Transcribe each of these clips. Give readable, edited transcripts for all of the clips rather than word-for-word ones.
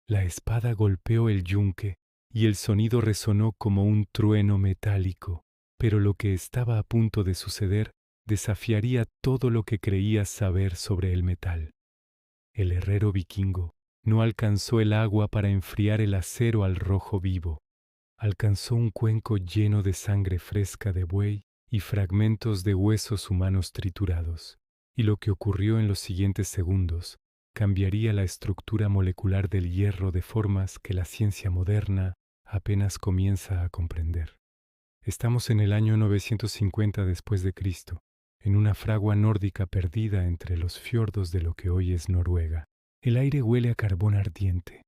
La espada golpeó el yunque y el sonido resonó como un trueno metálico, pero lo que estaba a punto de suceder desafiaría todo lo que creías saber sobre el metal. El herrero vikingo no alcanzó el agua para enfriar el acero al rojo vivo. Alcanzó un cuenco lleno de sangre fresca de buey y fragmentos de huesos humanos triturados. Y lo que ocurrió en los siguientes segundos cambiaría la estructura molecular del hierro de formas que la ciencia moderna apenas comienza a comprender. Estamos en el año 950 después de Cristo, en una fragua nórdica perdida entre los fiordos de lo que hoy es Noruega. El aire huele a carbón ardiente,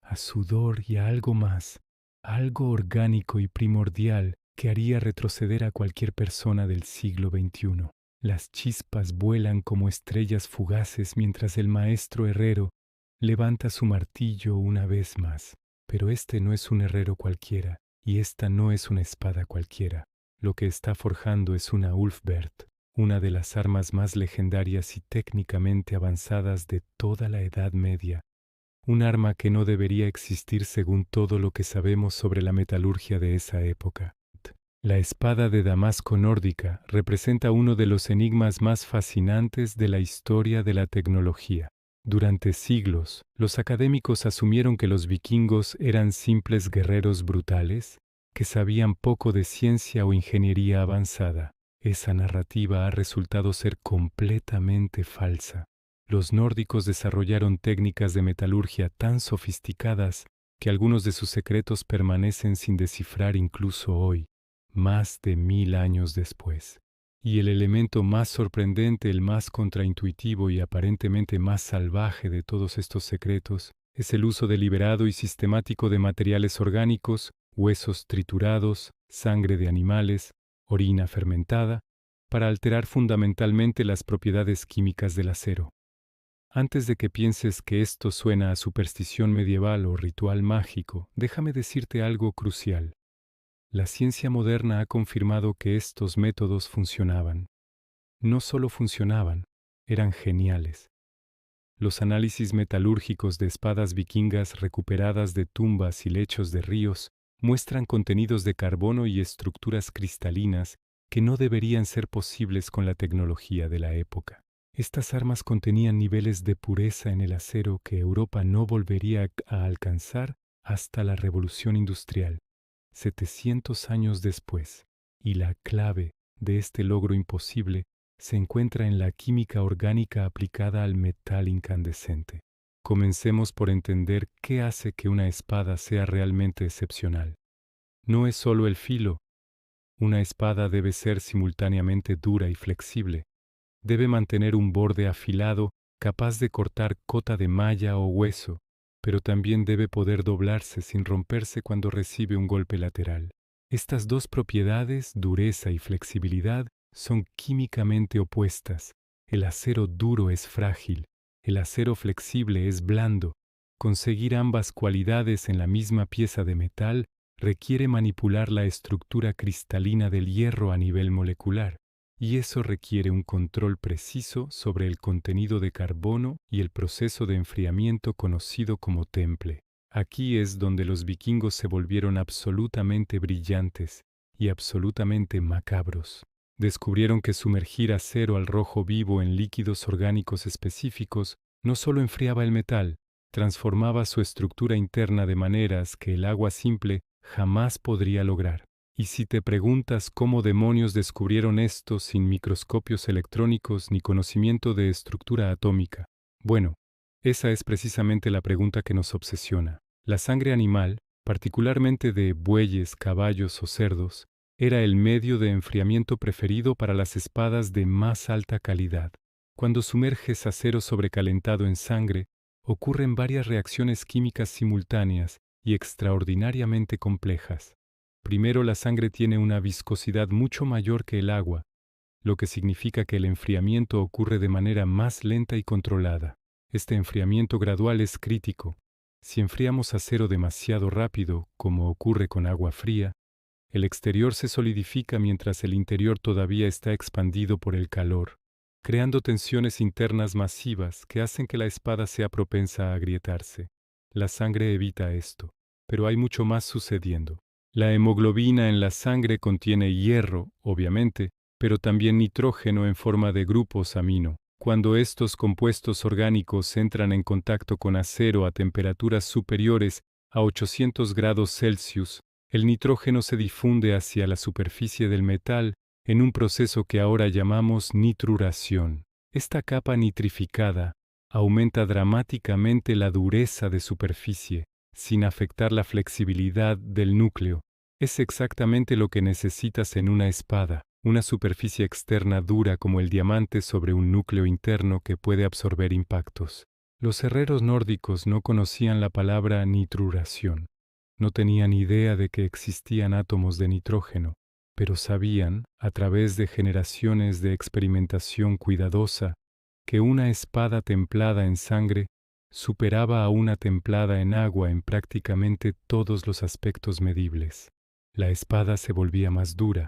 a sudor y a algo más, a algo orgánico y primordial que haría retroceder a cualquier persona del siglo XXI. Las chispas vuelan como estrellas fugaces mientras el maestro herrero levanta su martillo una vez más. Pero este no es un herrero cualquiera, y esta no es una espada cualquiera. Lo que está forjando es una Ulfbert, una de las armas más legendarias y técnicamente avanzadas de toda la Edad Media. Un arma que no debería existir según todo lo que sabemos sobre la metalurgia de esa época. La espada de Damasco nórdica representa uno de los enigmas más fascinantes de la historia de la tecnología. Durante siglos, los académicos asumieron que los vikingos eran simples guerreros brutales, que sabían poco de ciencia o ingeniería avanzada. Esa narrativa ha resultado ser completamente falsa. Los nórdicos desarrollaron técnicas de metalurgia tan sofisticadas que algunos de sus secretos permanecen sin descifrar incluso hoy, más de 1000 años después. Y el elemento más sorprendente, el más contraintuitivo y aparentemente más salvaje de todos estos secretos, es el uso deliberado y sistemático de materiales orgánicos, huesos triturados, sangre de animales, orina fermentada, para alterar fundamentalmente las propiedades químicas del acero. Antes de que pienses que esto suena a superstición medieval o ritual mágico, déjame decirte algo crucial. La ciencia moderna ha confirmado que estos métodos funcionaban. No solo funcionaban, eran geniales. Los análisis metalúrgicos de espadas vikingas recuperadas de tumbas y lechos de ríos muestran contenidos de carbono y estructuras cristalinas que no deberían ser posibles con la tecnología de la época. Estas armas contenían niveles de pureza en el acero que Europa no volvería a alcanzar hasta la Revolución Industrial, 700 años después, y la clave de este logro imposible se encuentra en la química orgánica aplicada al metal incandescente. Comencemos por entender qué hace que una espada sea realmente excepcional. No es solo el filo. Una espada debe ser simultáneamente dura y flexible. Debe mantener un borde afilado, capaz de cortar cota de malla o hueso, pero también debe poder doblarse sin romperse cuando recibe un golpe lateral. Estas dos propiedades, dureza y flexibilidad, son químicamente opuestas. El acero duro es frágil, el acero flexible es blando. Conseguir ambas cualidades en la misma pieza de metal requiere manipular la estructura cristalina del hierro a nivel molecular, y eso requiere un control preciso sobre el contenido de carbono y el proceso de enfriamiento conocido como temple. Aquí es donde los vikingos se volvieron absolutamente brillantes y absolutamente macabros. Descubrieron que sumergir acero al rojo vivo en líquidos orgánicos específicos no solo enfriaba el metal, transformaba su estructura interna de maneras que el agua simple jamás podría lograr. Y si te preguntas cómo demonios descubrieron esto sin microscopios electrónicos ni conocimiento de estructura atómica, bueno, esa es precisamente la pregunta que nos obsesiona. La sangre animal, particularmente de bueyes, caballos o cerdos, era el medio de enfriamiento preferido para las espadas de más alta calidad. Cuando sumerges acero sobrecalentado en sangre, ocurren varias reacciones químicas simultáneas y extraordinariamente complejas. Primero, la sangre tiene una viscosidad mucho mayor que el agua, lo que significa que el enfriamiento ocurre de manera más lenta y controlada. Este enfriamiento gradual es crítico. Si enfriamos acero demasiado rápido, como ocurre con agua fría, el exterior se solidifica mientras el interior todavía está expandido por el calor, creando tensiones internas masivas que hacen que la espada sea propensa a agrietarse. La sangre evita esto, pero hay mucho más sucediendo. La hemoglobina en la sangre contiene hierro, obviamente, pero también nitrógeno en forma de grupos amino. Cuando estos compuestos orgánicos entran en contacto con acero a temperaturas superiores a 800 grados Celsius, el nitrógeno se difunde hacia la superficie del metal en un proceso que ahora llamamos nitruración. Esta capa nitrificada aumenta dramáticamente la dureza de superficie, sin afectar la flexibilidad del núcleo. Es exactamente lo que necesitas en una espada, una superficie externa dura como el diamante sobre un núcleo interno que puede absorber impactos. Los herreros nórdicos no conocían la palabra nitruración. No tenían idea de que existían átomos de nitrógeno, pero sabían, a través de generaciones de experimentación cuidadosa, que una espada templada en sangre superaba a una templada en agua en prácticamente todos los aspectos medibles. La espada se volvía más dura,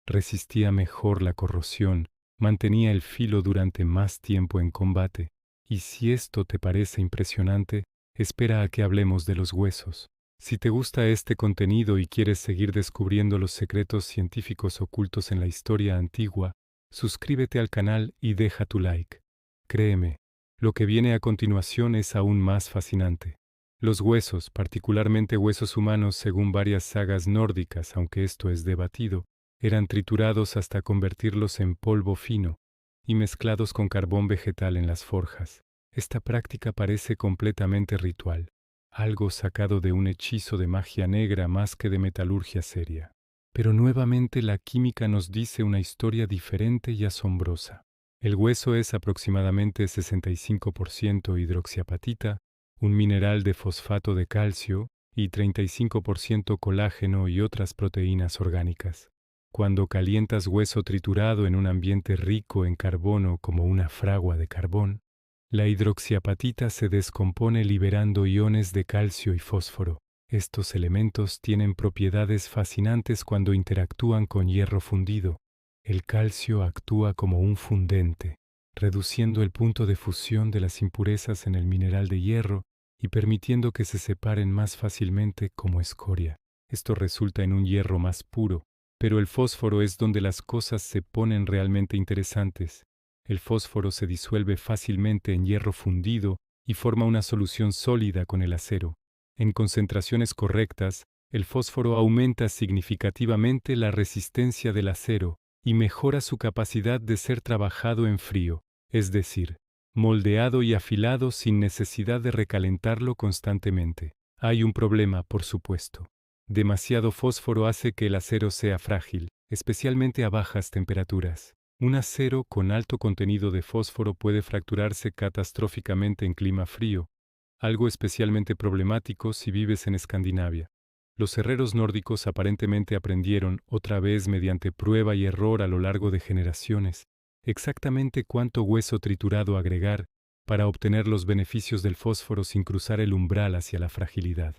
resistía mejor la corrosión, mantenía el filo durante más tiempo en combate. Y si esto te parece impresionante, espera a que hablemos de los huesos. Si te gusta este contenido y quieres seguir descubriendo los secretos científicos ocultos en la historia antigua, suscríbete al canal y deja tu like. Créeme, lo que viene a continuación es aún más fascinante. Los huesos, particularmente huesos humanos según varias sagas nórdicas, aunque esto es debatido, eran triturados hasta convertirlos en polvo fino y mezclados con carbón vegetal en las forjas. Esta práctica parece completamente ritual, algo sacado de un hechizo de magia negra más que de metalurgia seria. Pero nuevamente la química nos dice una historia diferente y asombrosa. El hueso es aproximadamente 65% hidroxiapatita, un mineral de fosfato de calcio, y 35% colágeno y otras proteínas orgánicas. Cuando calientas hueso triturado en un ambiente rico en carbono como una fragua de carbón, la hidroxiapatita se descompone liberando iones de calcio y fósforo. Estos elementos tienen propiedades fascinantes cuando interactúan con hierro fundido. El calcio actúa como un fundente, reduciendo el punto de fusión de las impurezas en el mineral de hierro y permitiendo que se separen más fácilmente como escoria. Esto resulta en un hierro más puro, pero el fósforo es donde las cosas se ponen realmente interesantes. El fósforo se disuelve fácilmente en hierro fundido y forma una solución sólida con el acero. En concentraciones correctas, el fósforo aumenta significativamente la resistencia del acero y mejora su capacidad de ser trabajado en frío, es decir, moldeado y afilado sin necesidad de recalentarlo constantemente. Hay un problema, por supuesto. Demasiado fósforo hace que el acero sea frágil, especialmente a bajas temperaturas. Un acero con alto contenido de fósforo puede fracturarse catastróficamente en clima frío, algo especialmente problemático si vives en Escandinavia. Los herreros nórdicos aparentemente aprendieron, otra vez mediante prueba y error a lo largo de generaciones, exactamente cuánto hueso triturado agregar para obtener los beneficios del fósforo sin cruzar el umbral hacia la fragilidad.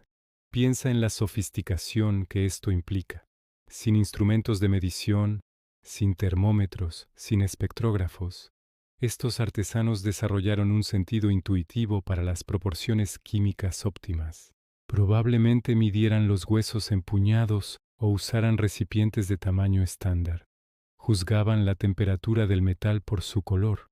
Piensa en la sofisticación que esto implica. Sin instrumentos de medición, sin termómetros, sin espectrógrafos, estos artesanos desarrollaron un sentido intuitivo para las proporciones químicas óptimas. Probablemente midieran los huesos en puñados o usaran recipientes de tamaño estándar. Juzgaban la temperatura del metal por su color,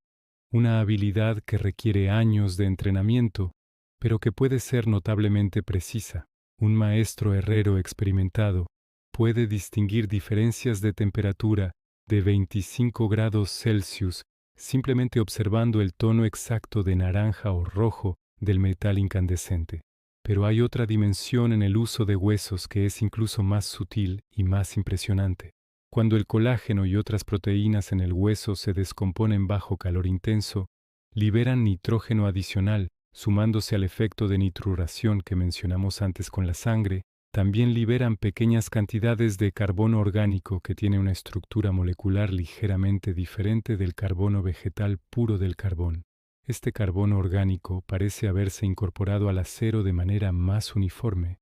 una habilidad que requiere años de entrenamiento, pero que puede ser notablemente precisa. Un maestro herrero experimentado puede distinguir diferencias de temperatura de 25 grados Celsius simplemente observando el tono exacto de naranja o rojo del metal incandescente. Pero hay otra dimensión en el uso de huesos que es incluso más sutil y más impresionante. Cuando el colágeno y otras proteínas en el hueso se descomponen bajo calor intenso, liberan nitrógeno adicional, sumándose al efecto de nitruración que mencionamos antes con la sangre. También liberan pequeñas cantidades de carbono orgánico que tiene una estructura molecular ligeramente diferente del carbono vegetal puro del carbón. Este carbono orgánico parece haberse incorporado al acero de manera más uniforme,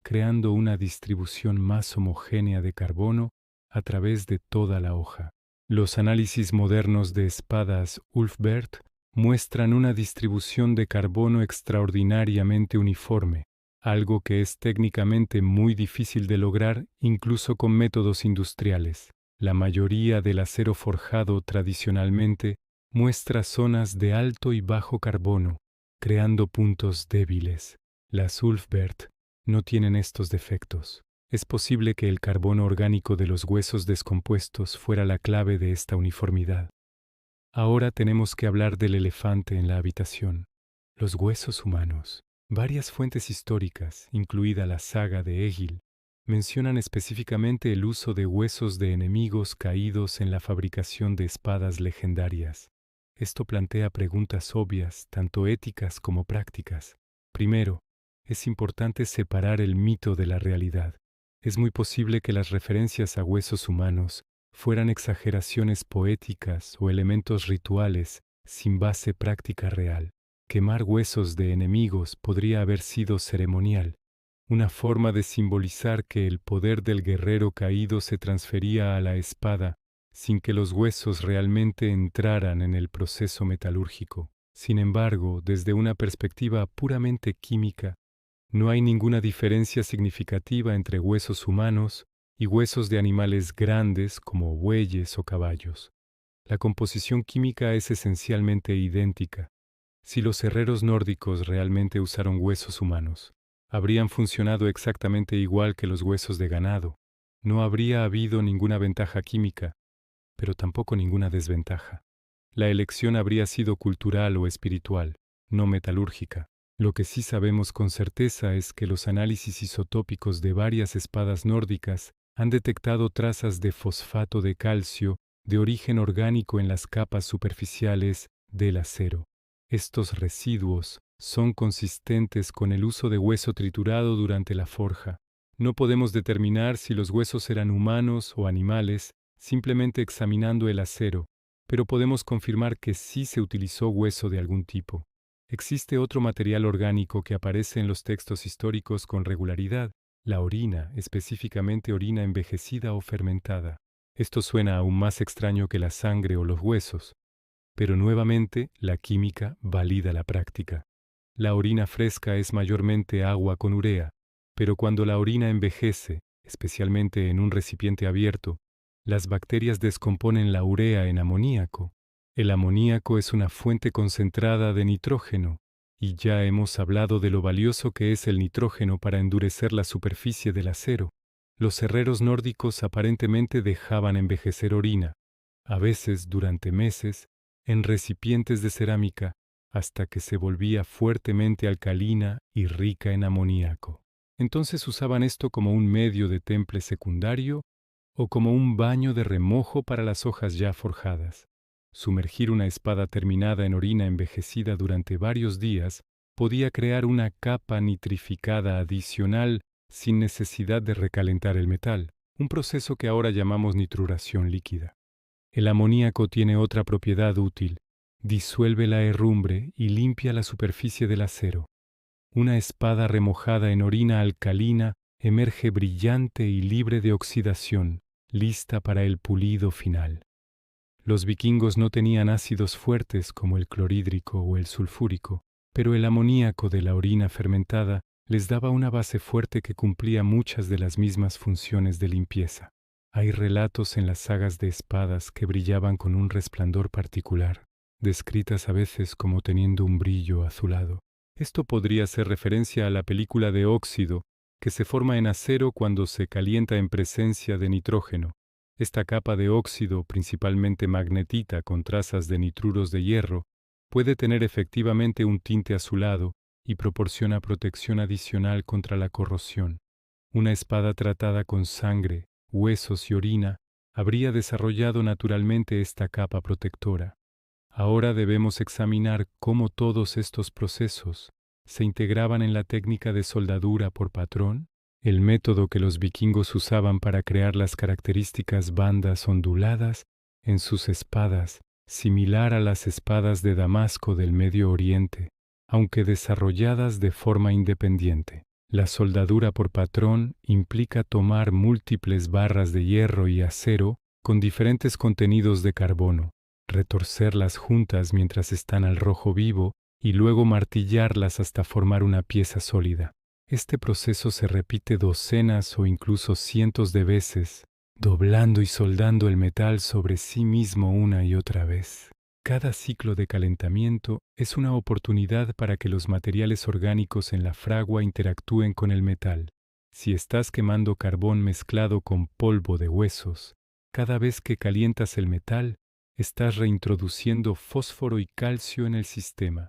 creando una distribución más homogénea de carbono a través de toda la hoja. Los análisis modernos de espadas Ulfberth muestran una distribución de carbono extraordinariamente uniforme, algo que es técnicamente muy difícil de lograr incluso con métodos industriales. La mayoría del acero forjado tradicionalmente muestra zonas de alto y bajo carbono, creando puntos débiles. Las Ulfberth no tienen estos defectos. Es posible que el carbono orgánico de los huesos descompuestos fuera la clave de esta uniformidad. Ahora tenemos que hablar del elefante en la habitación, los huesos humanos. Varias fuentes históricas, incluida la saga de Egil, mencionan específicamente el uso de huesos de enemigos caídos en la fabricación de espadas legendarias. Esto plantea preguntas obvias, tanto éticas como prácticas. Primero, es importante separar el mito de la realidad. Es muy posible que las referencias a huesos humanos fueran exageraciones poéticas o elementos rituales sin base práctica real. Quemar huesos de enemigos podría haber sido ceremonial, una forma de simbolizar que el poder del guerrero caído se transfería a la espada sin que los huesos realmente entraran en el proceso metalúrgico. Sin embargo, desde una perspectiva puramente química, no hay ninguna diferencia significativa entre huesos humanos y huesos de animales grandes como bueyes o caballos. La composición química es esencialmente idéntica. Si los herreros nórdicos realmente usaron huesos humanos, habrían funcionado exactamente igual que los huesos de ganado. No habría habido ninguna ventaja química, pero tampoco ninguna desventaja. La elección habría sido cultural o espiritual, no metalúrgica. Lo que sí sabemos con certeza es que los análisis isotópicos de varias espadas nórdicas han detectado trazas de fosfato de calcio de origen orgánico en las capas superficiales del acero. Estos residuos son consistentes con el uso de hueso triturado durante la forja. No podemos determinar si los huesos eran humanos o animales simplemente examinando el acero, pero podemos confirmar que sí se utilizó hueso de algún tipo. Existe otro material orgánico que aparece en los textos históricos con regularidad, la orina, específicamente orina envejecida o fermentada. Esto suena aún más extraño que la sangre o los huesos, pero nuevamente la química valida la práctica. La orina fresca es mayormente agua con urea, pero cuando la orina envejece, especialmente en un recipiente abierto, las bacterias descomponen la urea en amoníaco. El amoníaco es una fuente concentrada de nitrógeno, y ya hemos hablado de lo valioso que es el nitrógeno para endurecer la superficie del acero. Los herreros nórdicos aparentemente dejaban envejecer orina, a veces durante meses, en recipientes de cerámica, hasta que se volvía fuertemente alcalina y rica en amoníaco. Entonces usaban esto como un medio de temple secundario o como un baño de remojo para las hojas ya forjadas. Sumergir una espada terminada en orina envejecida durante varios días podía crear una capa nitrificada adicional sin necesidad de recalentar el metal, un proceso que ahora llamamos nitruración líquida. El amoníaco tiene otra propiedad útil: disuelve la herrumbre y limpia la superficie del acero. Una espada remojada en orina alcalina emerge brillante y libre de oxidación, lista para el pulido final. Los vikingos no tenían ácidos fuertes como el clorhídrico o el sulfúrico, pero el amoníaco de la orina fermentada les daba una base fuerte que cumplía muchas de las mismas funciones de limpieza. Hay relatos en las sagas de espadas que brillaban con un resplandor particular, descritas a veces como teniendo un brillo azulado. Esto podría hacer referencia a la película de óxido que se forma en acero cuando se calienta en presencia de nitrógeno. Esta capa de óxido, principalmente magnetita con trazas de nitruros de hierro, puede tener efectivamente un tinte azulado y proporciona protección adicional contra la corrosión. Una espada tratada con sangre, huesos y orina habría desarrollado naturalmente esta capa protectora. Ahora debemos examinar cómo todos estos procesos se integraban en la técnica de soldadura por patrón, el método que los vikingos usaban para crear las características bandas onduladas en sus espadas, similar a las espadas de Damasco del Medio Oriente, aunque desarrolladas de forma independiente. La soldadura por patrón implica tomar múltiples barras de hierro y acero con diferentes contenidos de carbono, retorcerlas juntas mientras están al rojo vivo y luego martillarlas hasta formar una pieza sólida. Este proceso se repite docenas o incluso cientos de veces, doblando y soldando el metal sobre sí mismo una y otra vez. Cada ciclo de calentamiento es una oportunidad para que los materiales orgánicos en la fragua interactúen con el metal. Si estás quemando carbón mezclado con polvo de huesos, cada vez que calientas el metal, estás reintroduciendo fósforo y calcio en el sistema.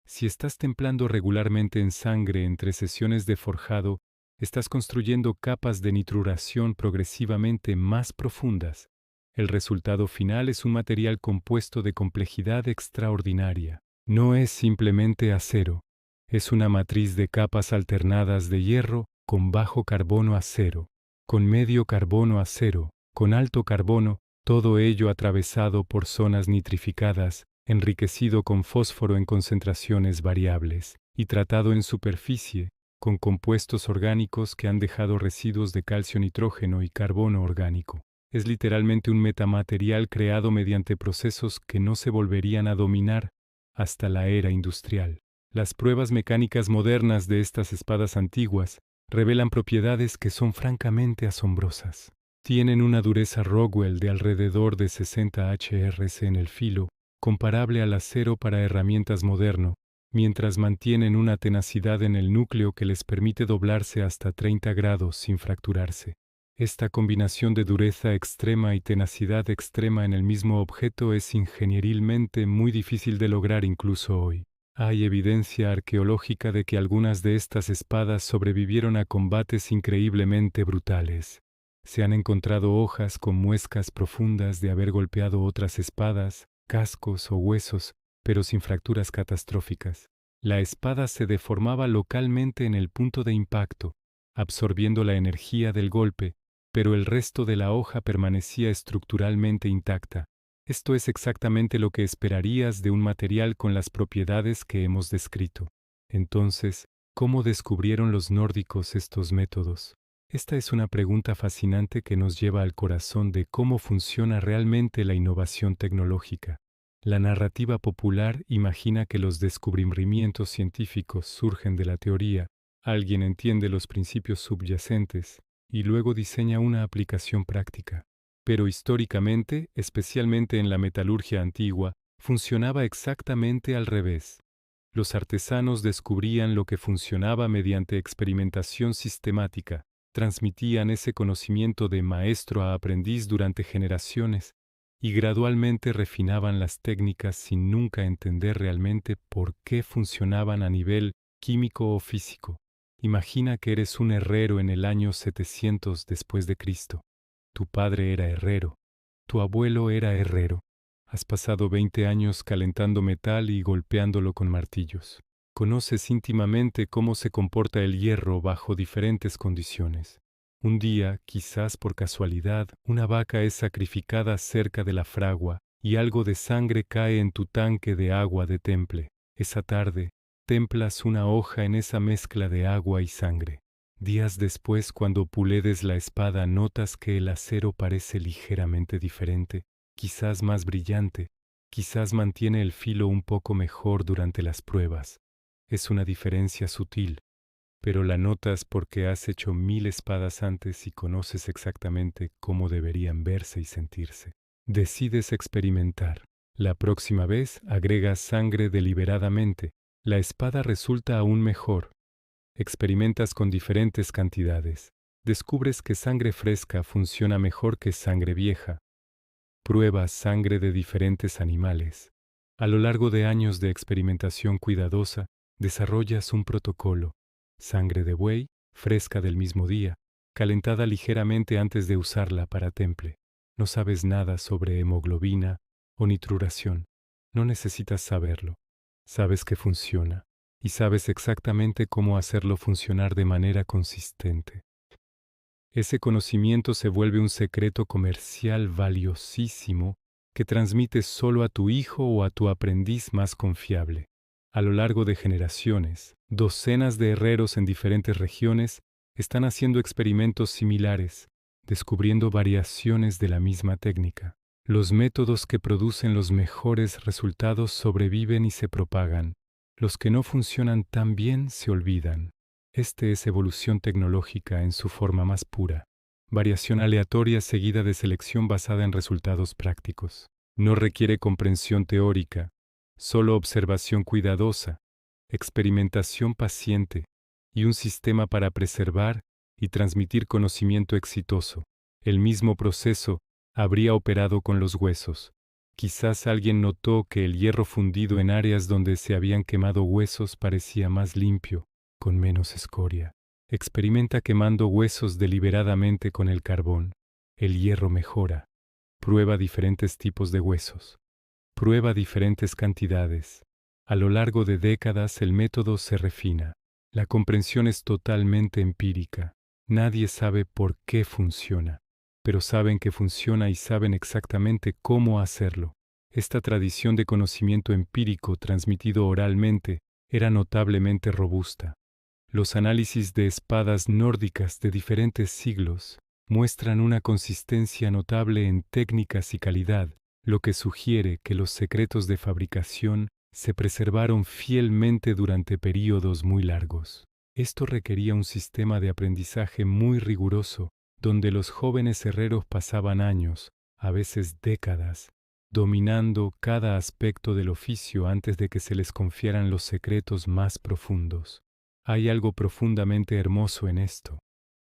Si estás templando regularmente en sangre entre sesiones de forjado, estás construyendo capas de nitruración progresivamente más profundas. El resultado final es un material compuesto de complejidad extraordinaria. No es simplemente acero, es una matriz de capas alternadas de hierro con bajo carbono acero, con medio carbono acero, con alto carbono, todo ello atravesado por zonas nitrificadas, enriquecido con fósforo en concentraciones variables, y tratado en superficie con compuestos orgánicos que han dejado residuos de calcio, nitrógeno y carbono orgánico. Es literalmente un metamaterial creado mediante procesos que no se volverían a dominar hasta la era industrial. Las pruebas mecánicas modernas de estas espadas antiguas revelan propiedades que son francamente asombrosas. Tienen una dureza Rockwell de alrededor de 60 HRC en el filo, comparable al acero para herramientas moderno, mientras mantienen una tenacidad en el núcleo que les permite doblarse hasta 30 grados sin fracturarse. Esta combinación de dureza extrema y tenacidad extrema en el mismo objeto es ingenierilmente muy difícil de lograr incluso hoy. Hay evidencia arqueológica de que algunas de estas espadas sobrevivieron a combates increíblemente brutales. Se han encontrado hojas con muescas profundas de haber golpeado otras espadas, cascos o huesos, pero sin fracturas catastróficas. La espada se deformaba localmente en el punto de impacto, absorbiendo la energía del golpe, pero el resto de la hoja permanecía estructuralmente intacta. Esto es exactamente lo que esperarías de un material con las propiedades que hemos descrito. Entonces, ¿cómo descubrieron los nórdicos estos métodos? Esta es una pregunta fascinante que nos lleva al corazón de cómo funciona realmente la innovación tecnológica. La narrativa popular imagina que los descubrimientos científicos surgen de la teoría, alguien entiende los principios subyacentes y luego diseña una aplicación práctica. Pero históricamente, especialmente en la metalurgia antigua, funcionaba exactamente al revés. Los artesanos descubrían lo que funcionaba mediante experimentación sistemática, transmitían ese conocimiento de maestro a aprendiz durante generaciones y gradualmente refinaban las técnicas sin nunca entender realmente por qué funcionaban a nivel químico o físico. Imagina que eres un herrero en el año 700 después de Cristo. Tu padre era herrero, tu abuelo era herrero. Has pasado 20 años calentando metal y golpeándolo con martillos. Conoces íntimamente cómo se comporta el hierro bajo diferentes condiciones. Un día, quizás por casualidad, una vaca es sacrificada cerca de la fragua y algo de sangre cae en tu tanque de agua de temple. Esa tarde, templas una hoja en esa mezcla de agua y sangre. Días después, cuando puledes la espada, notas que el acero parece ligeramente diferente, quizás más brillante, quizás mantiene el filo un poco mejor durante las pruebas. Es una diferencia sutil, pero la notas porque has hecho 1000 espadas antes y conoces exactamente cómo deberían verse y sentirse. Decides experimentar. La próxima vez agregas sangre deliberadamente. La espada resulta aún mejor. Experimentas con diferentes cantidades. Descubres que sangre fresca funciona mejor que sangre vieja. Pruebas sangre de diferentes animales. A lo largo de años de experimentación cuidadosa, desarrollas un protocolo. Sangre de buey, fresca del mismo día, calentada ligeramente antes de usarla para temple. No sabes nada sobre hemoglobina o nitruración. No necesitas saberlo. Sabes que funciona y sabes exactamente cómo hacerlo funcionar de manera consistente. Ese conocimiento se vuelve un secreto comercial valiosísimo que transmites solo a tu hijo o a tu aprendiz más confiable. A lo largo de generaciones, docenas de herreros en diferentes regiones están haciendo experimentos similares, descubriendo variaciones de la misma técnica. Los métodos que producen los mejores resultados sobreviven y se propagan. Los que no funcionan tan bien se olvidan. Este es evolución tecnológica en su forma más pura. Variación aleatoria seguida de selección basada en resultados prácticos. No requiere comprensión teórica, solo observación cuidadosa, experimentación paciente y un sistema para preservar y transmitir conocimiento exitoso. El mismo proceso habría operado con los huesos. Quizás alguien notó que el hierro fundido en áreas donde se habían quemado huesos parecía más limpio, con menos escoria. Experimenta quemando huesos deliberadamente con el carbón. El hierro mejora. Prueba diferentes tipos de huesos. Prueba diferentes cantidades. A lo largo de décadas el método se refina. La comprensión es totalmente empírica. Nadie sabe por qué funciona, pero saben que funciona y saben exactamente cómo hacerlo. Esta tradición de conocimiento empírico transmitido oralmente era notablemente robusta. Los análisis de espadas nórdicas de diferentes siglos muestran una consistencia notable en técnicas y calidad, lo que sugiere que los secretos de fabricación se preservaron fielmente durante períodos muy largos. Esto requería un sistema de aprendizaje muy riguroso, donde los jóvenes herreros pasaban años, a veces décadas, dominando cada aspecto del oficio antes de que se les confiaran los secretos más profundos. Hay algo profundamente hermoso en esto.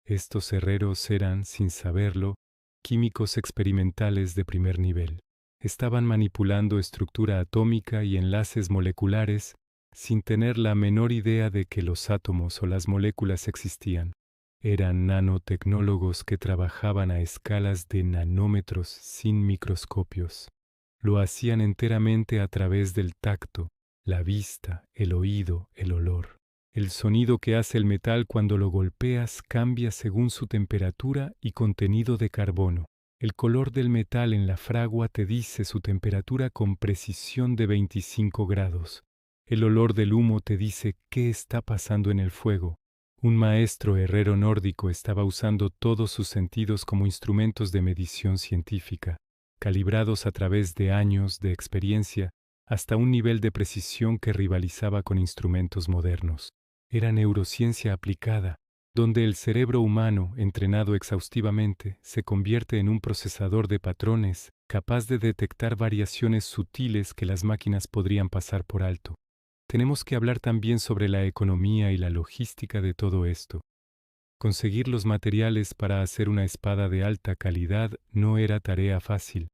Estos herreros eran, sin saberlo, químicos experimentales de primer nivel. Estaban manipulando estructura atómica y enlaces moleculares sin tener la menor idea de que los átomos o las moléculas existían. Eran nanotecnólogos que trabajaban a escalas de nanómetros sin microscopios. Lo hacían enteramente a través del tacto, la vista, el oído, el olor. El sonido que hace el metal cuando lo golpeas cambia según su temperatura y contenido de carbono. El color del metal en la fragua te dice su temperatura con precisión de 25 grados. El olor del humo te dice qué está pasando en el fuego. Un maestro herrero nórdico estaba usando todos sus sentidos como instrumentos de medición científica, calibrados a través de años de experiencia hasta un nivel de precisión que rivalizaba con instrumentos modernos. Era neurociencia aplicada, donde el cerebro humano, entrenado exhaustivamente, se convierte en un procesador de patrones capaz de detectar variaciones sutiles que las máquinas podrían pasar por alto. Tenemos que hablar también sobre la economía y la logística de todo esto. Conseguir los materiales para hacer una espada de alta calidad no era tarea fácil.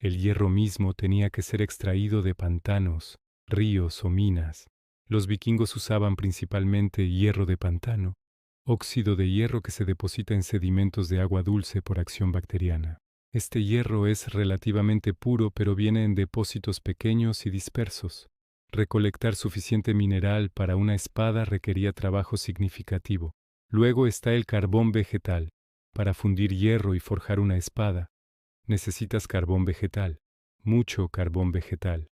El hierro mismo tenía que ser extraído de pantanos, ríos o minas. Los vikingos usaban principalmente hierro de pantano, óxido de hierro que se deposita en sedimentos de agua dulce por acción bacteriana. Este hierro es relativamente puro, pero viene en depósitos pequeños y dispersos. Recolectar suficiente mineral para una espada requería trabajo significativo. Luego está el carbón vegetal. Para fundir hierro y forjar una espada, necesitas carbón vegetal, mucho carbón vegetal.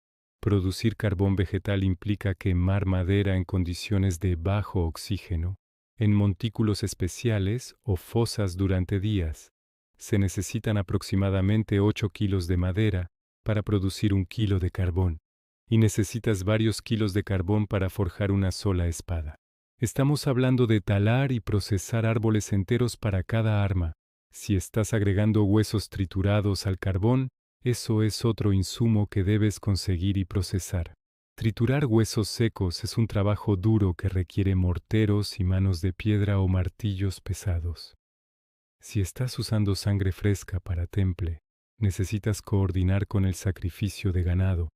Producir carbón vegetal implica quemar madera en condiciones de bajo oxígeno, en montículos especiales o fosas durante días. Se necesitan aproximadamente 8 kilos de madera para producir 1 kilo de carbón, y necesitas varios kilos de carbón para forjar una sola espada. Estamos hablando de talar y procesar árboles enteros para cada arma. Si estás agregando huesos triturados al carbón, eso es otro insumo que debes conseguir y procesar. Triturar huesos secos es un trabajo duro que requiere morteros y manos de piedra o martillos pesados. Si estás usando sangre fresca para temple, necesitas coordinar con el sacrificio de ganado,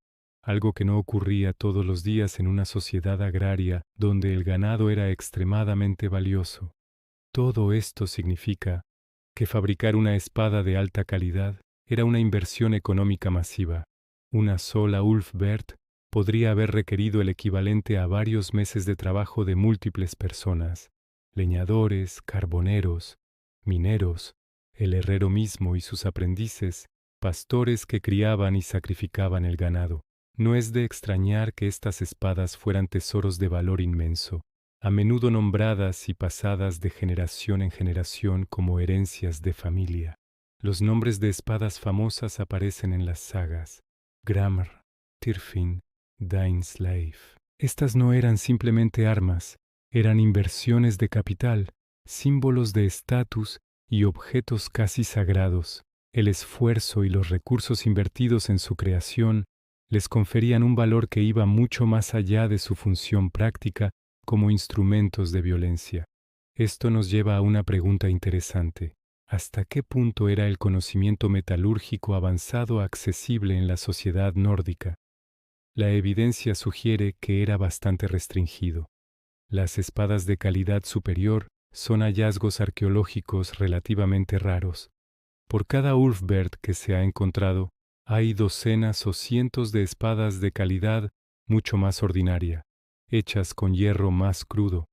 algo que no ocurría todos los días en una sociedad agraria donde el ganado era extremadamente valioso. Todo esto significa que fabricar una espada de alta calidad era una inversión económica masiva. Una sola Ulfberht podría haber requerido el equivalente a varios meses de trabajo de múltiples personas: leñadores, carboneros, mineros, el herrero mismo y sus aprendices, pastores que criaban y sacrificaban el ganado. No es de extrañar que estas espadas fueran tesoros de valor inmenso, a menudo nombradas y pasadas de generación en generación como herencias de familia. Los nombres de espadas famosas aparecen en las sagas Gramr, Tyrfing, Dainsleif. Estas no eran simplemente armas, eran inversiones de capital, símbolos de estatus y objetos casi sagrados. El esfuerzo y los recursos invertidos en su creación les conferían un valor que iba mucho más allá de su función práctica como instrumentos de violencia. Esto nos lleva a una pregunta interesante. ¿Hasta qué punto era el conocimiento metalúrgico avanzado accesible en la sociedad nórdica? La evidencia sugiere que era bastante restringido. Las espadas de calidad superior son hallazgos arqueológicos relativamente raros. Por cada Ulfberht que se ha encontrado, hay docenas o cientos de espadas de calidad mucho más ordinaria, hechas con hierro más crudo,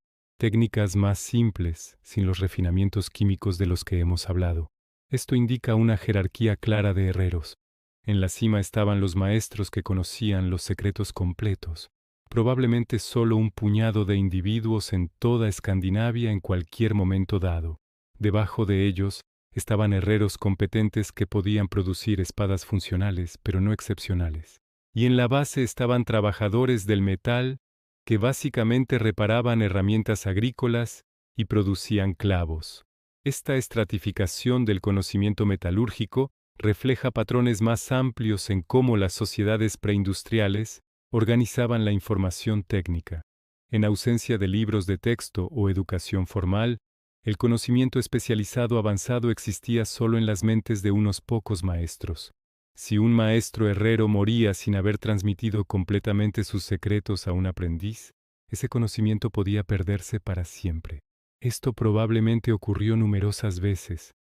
técnicas más simples, sin los refinamientos químicos de los que hemos hablado. Esto indica una jerarquía clara de herreros. En la cima estaban los maestros que conocían los secretos completos, probablemente solo un puñado de individuos en toda Escandinavia en cualquier momento dado. Debajo de ellos estaban herreros competentes que podían producir espadas funcionales, pero no excepcionales. Y en la base estaban trabajadores del metal que básicamente reparaban herramientas agrícolas y producían clavos. Esta estratificación del conocimiento metalúrgico refleja patrones más amplios en cómo las sociedades preindustriales organizaban la información técnica. En ausencia de libros de texto o educación formal, el conocimiento especializado avanzado existía solo en las mentes de unos pocos maestros. Si un maestro herrero moría sin haber transmitido completamente sus secretos a un aprendiz, ese conocimiento podía perderse para siempre. Esto probablemente ocurrió numerosas veces,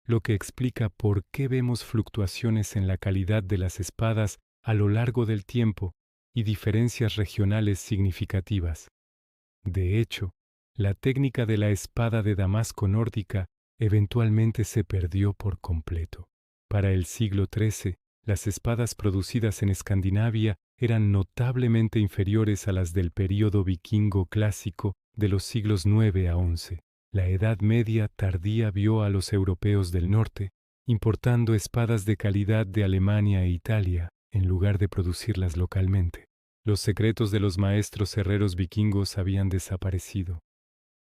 lo que explica por qué vemos fluctuaciones en la calidad de las espadas a lo largo del tiempo y diferencias regionales significativas. De hecho, la técnica de la espada de Damasco nórdica eventualmente se perdió por completo. Para el siglo XIII, las espadas producidas en Escandinavia eran notablemente inferiores a las del período vikingo clásico de los siglos IX a XI. La Edad Media tardía vio a los europeos del norte importando espadas de calidad de Alemania e Italia en lugar de producirlas localmente. Los secretos de los maestros herreros vikingos habían desaparecido.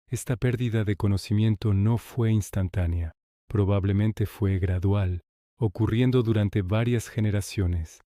Esta pérdida de conocimiento no fue instantánea, probablemente fue gradual, ocurriendo durante varias generaciones.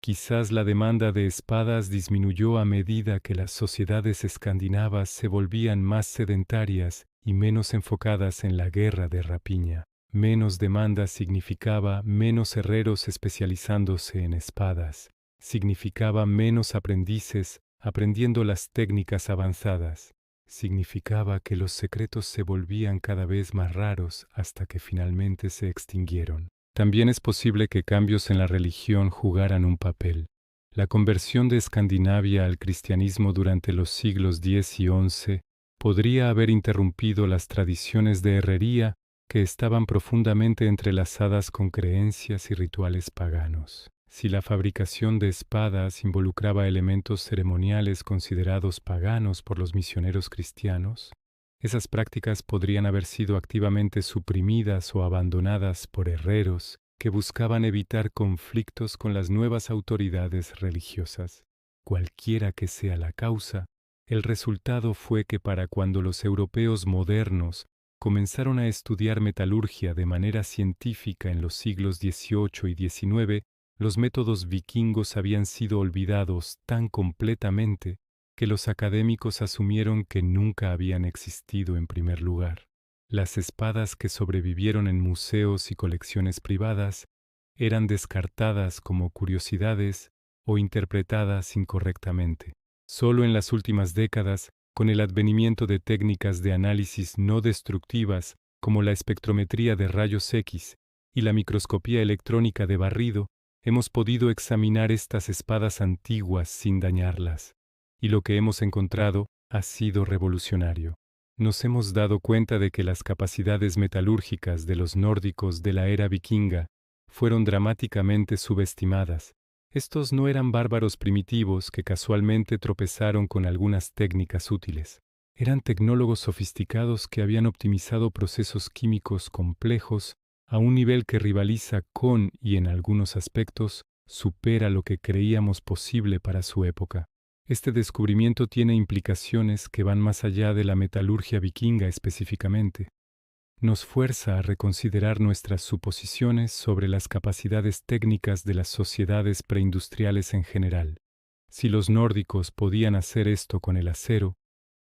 Quizás la demanda de espadas disminuyó a medida que las sociedades escandinavas se volvían más sedentarias y menos enfocadas en la guerra de rapiña. Menos demanda significaba menos herreros especializándose en espadas, significaba menos aprendices aprendiendo las técnicas avanzadas, significaba que los secretos se volvían cada vez más raros hasta que finalmente se extinguieron. También es posible que cambios en la religión jugaran un papel. La conversión de Escandinavia al cristianismo durante los siglos X y XI podría haber interrumpido las tradiciones de herrería que estaban profundamente entrelazadas con creencias y rituales paganos. Si la fabricación de espadas involucraba elementos ceremoniales considerados paganos por los misioneros cristianos, esas prácticas podrían haber sido activamente suprimidas o abandonadas por herreros que buscaban evitar conflictos con las nuevas autoridades religiosas. Cualquiera que sea la causa, el resultado fue que para cuando los europeos modernos comenzaron a estudiar metalurgia de manera científica en los siglos XVIII y XIX, los métodos vikingos habían sido olvidados tan completamente que los académicos asumieron que nunca habían existido en primer lugar. Las espadas que sobrevivieron en museos y colecciones privadas eran descartadas como curiosidades o interpretadas incorrectamente. Solo en las últimas décadas, con el advenimiento de técnicas de análisis no destructivas como la espectrometría de rayos X y la microscopía electrónica de barrido, hemos podido examinar estas espadas antiguas sin dañarlas. Y lo que hemos encontrado ha sido revolucionario. Nos hemos dado cuenta de que las capacidades metalúrgicas de los nórdicos de la era vikinga fueron dramáticamente subestimadas. Estos no eran bárbaros primitivos que casualmente tropezaron con algunas técnicas útiles. Eran tecnólogos sofisticados que habían optimizado procesos químicos complejos a un nivel que rivaliza con y en algunos aspectos supera lo que creíamos posible para su época. Este descubrimiento tiene implicaciones que van más allá de la metalurgia vikinga específicamente. Nos fuerza a reconsiderar nuestras suposiciones sobre las capacidades técnicas de las sociedades preindustriales en general. Si los nórdicos podían hacer esto con el acero,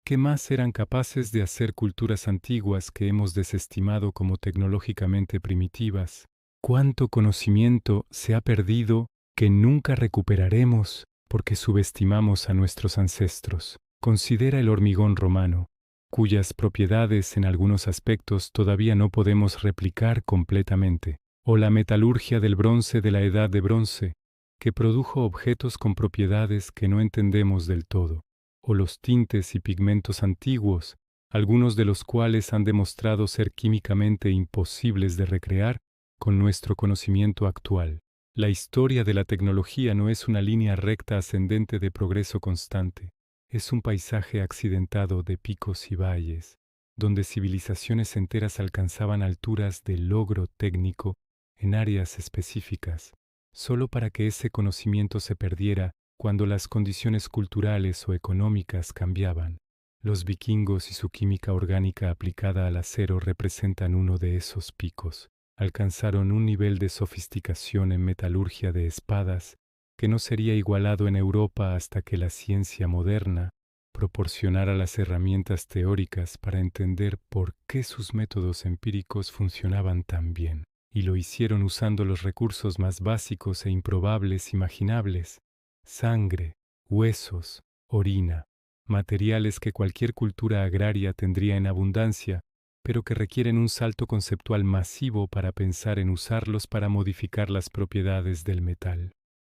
¿qué más eran capaces de hacer culturas antiguas que hemos desestimado como tecnológicamente primitivas? ¿Cuánto conocimiento se ha perdido que nunca recuperaremos porque subestimamos a nuestros ancestros? Considera el hormigón romano, cuyas propiedades en algunos aspectos todavía no podemos replicar completamente, o la metalurgia del bronce de la Edad de Bronce, que produjo objetos con propiedades que no entendemos del todo, o los tintes y pigmentos antiguos, algunos de los cuales han demostrado ser químicamente imposibles de recrear con nuestro conocimiento actual. La historia de la tecnología no es una línea recta ascendente de progreso constante, es un paisaje accidentado de picos y valles, donde civilizaciones enteras alcanzaban alturas de logro técnico en áreas específicas, solo para que ese conocimiento se perdiera cuando las condiciones culturales o económicas cambiaban. Los vikingos y su química orgánica aplicada al acero representan uno de esos picos. Alcanzaron un nivel de sofisticación en metalurgia de espadas que no sería igualado en Europa hasta que la ciencia moderna proporcionara las herramientas teóricas para entender por qué sus métodos empíricos funcionaban tan bien. Y lo hicieron usando los recursos más básicos e improbables imaginables: sangre, huesos, orina, materiales que cualquier cultura agraria tendría en abundancia, pero que requieren un salto conceptual masivo para pensar en usarlos para modificar las propiedades del metal.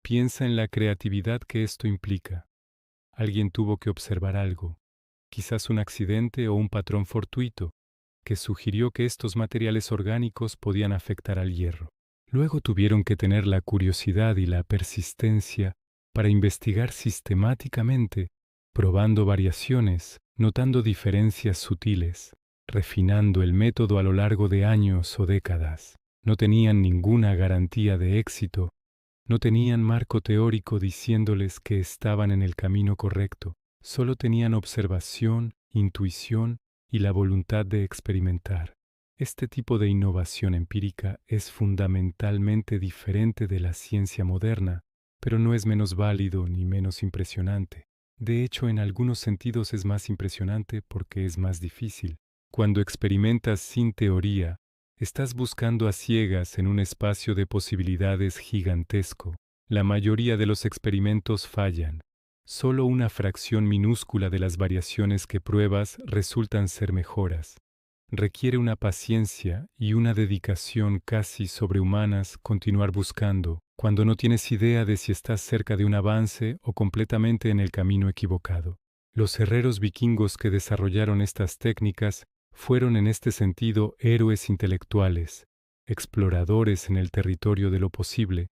Piensa en la creatividad que esto implica. Alguien tuvo que observar algo, quizás un accidente o un patrón fortuito, que sugirió que estos materiales orgánicos podían afectar al hierro. Luego tuvieron que tener la curiosidad y la persistencia para investigar sistemáticamente, probando variaciones, notando diferencias sutiles, refinando el método a lo largo de años o décadas. No tenían ninguna garantía de éxito, no tenían marco teórico diciéndoles que estaban en el camino correcto, solo tenían observación, intuición y la voluntad de experimentar. Este tipo de innovación empírica es fundamentalmente diferente de la ciencia moderna, pero no es menos válido ni menos impresionante. De hecho, en algunos sentidos es más impresionante porque es más difícil. Cuando experimentas sin teoría, estás buscando a ciegas en un espacio de posibilidades gigantesco. La mayoría de los experimentos fallan. Solo una fracción minúscula de las variaciones que pruebas resultan ser mejoras. Requiere una paciencia y una dedicación casi sobrehumanas continuar buscando, cuando no tienes idea de si estás cerca de un avance o completamente en el camino equivocado. Los herreros vikingos que desarrollaron estas técnicas fueron en este sentido héroes intelectuales, exploradores en el territorio de lo posible,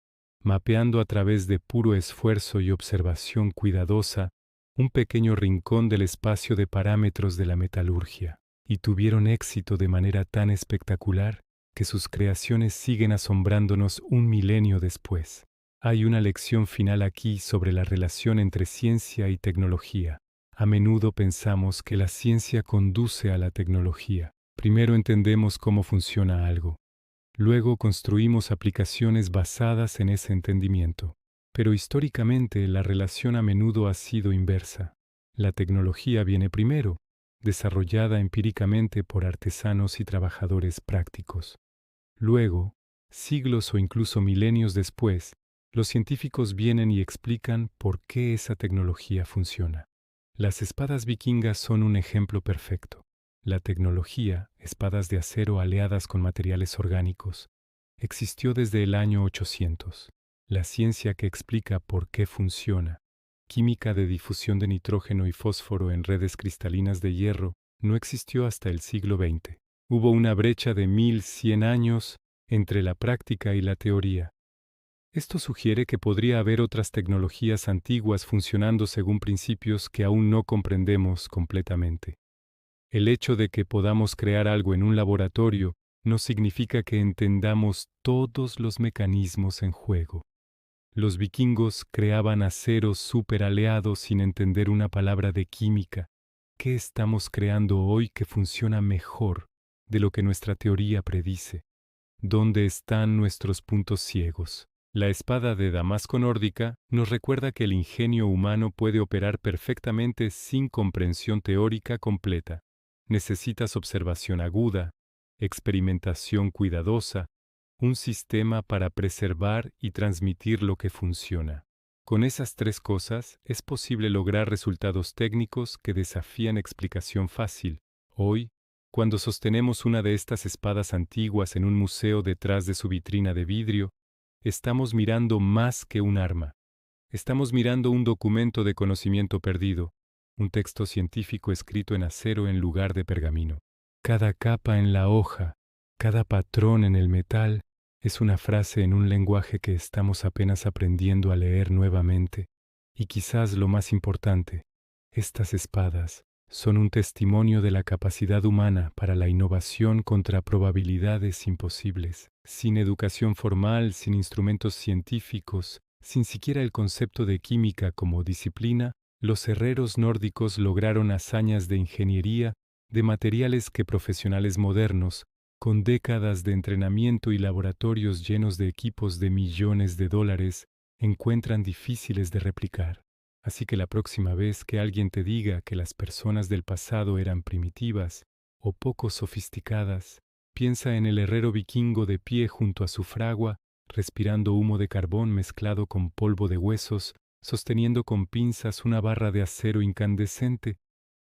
mapeando a través de puro esfuerzo y observación cuidadosa un pequeño rincón del espacio de parámetros de la metalurgia, y tuvieron éxito de manera tan espectacular que sus creaciones siguen asombrándonos un milenio después. Hay una lección final aquí sobre la relación entre ciencia y tecnología. A menudo pensamos que la ciencia conduce a la tecnología. Primero entendemos cómo funciona algo. Luego construimos aplicaciones basadas en ese entendimiento. Pero históricamente la relación a menudo ha sido inversa. La tecnología viene primero, desarrollada empíricamente por artesanos y trabajadores prácticos. Luego, siglos o incluso milenios después, los científicos vienen y explican por qué esa tecnología funciona. Las espadas vikingas son un ejemplo perfecto. La tecnología, espadas de acero aleadas con materiales orgánicos, existió desde el año 800. La ciencia que explica por qué funciona, química de difusión de nitrógeno y fósforo en redes cristalinas de hierro, no existió hasta el siglo XX. Hubo una brecha de 1100 años entre la práctica y la teoría. Esto sugiere que podría haber otras tecnologías antiguas funcionando según principios que aún no comprendemos completamente. El hecho de que podamos crear algo en un laboratorio no significa que entendamos todos los mecanismos en juego. Los vikingos creaban acero superaleado sin entender una palabra de química. ¿Qué estamos creando hoy que funciona mejor de lo que nuestra teoría predice? ¿Dónde están nuestros puntos ciegos? La espada de Damasco nórdica nos recuerda que el ingenio humano puede operar perfectamente sin comprensión teórica completa. Necesitas observación aguda, experimentación cuidadosa, un sistema para preservar y transmitir lo que funciona. Con esas tres cosas es posible lograr resultados técnicos que desafían explicación fácil. Hoy, cuando sostenemos una de estas espadas antiguas en un museo detrás de su vitrina de vidrio, estamos mirando más que un arma. Estamos mirando un documento de conocimiento perdido, un texto científico escrito en acero en lugar de pergamino. Cada capa en la hoja, cada patrón en el metal, es una frase en un lenguaje que estamos apenas aprendiendo a leer nuevamente. Y quizás lo más importante, estas espadas son un testimonio de la capacidad humana para la innovación contra probabilidades imposibles. Sin educación formal, sin instrumentos científicos, sin siquiera el concepto de química como disciplina, los herreros nórdicos lograron hazañas de ingeniería de materiales que profesionales modernos, con décadas de entrenamiento y laboratorios llenos de equipos de millones de dólares, encuentran difíciles de replicar. Así que la próxima vez que alguien te diga que las personas del pasado eran primitivas o poco sofisticadas, piensa en el herrero vikingo de pie junto a su fragua, respirando humo de carbón mezclado con polvo de huesos, sosteniendo con pinzas una barra de acero incandescente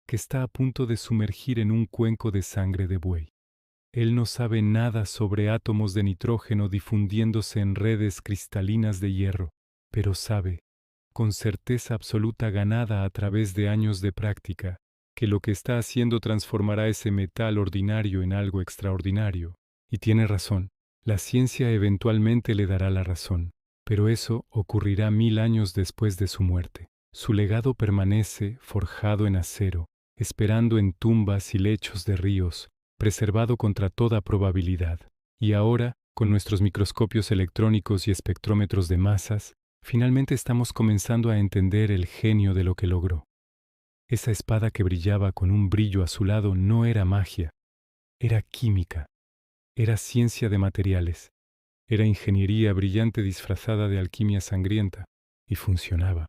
que está a punto de sumergir en un cuenco de sangre de buey. Él no sabe nada sobre átomos de nitrógeno difundiéndose en redes cristalinas de hierro, pero sabe, con certeza absoluta ganada a través de años de práctica, que lo que está haciendo transformará ese metal ordinario en algo extraordinario. Y tiene razón, la ciencia eventualmente le dará la razón, pero eso ocurrirá 1000 años después de su muerte. Su legado permanece forjado en acero, esperando en tumbas y lechos de ríos, preservado contra toda probabilidad. Y ahora, con nuestros microscopios electrónicos y espectrómetros de masas, finalmente estamos comenzando a entender el genio de lo que logró. Esa espada que brillaba con un brillo azulado no era magia, era química, era ciencia de materiales, era ingeniería brillante disfrazada de alquimia sangrienta, y funcionaba.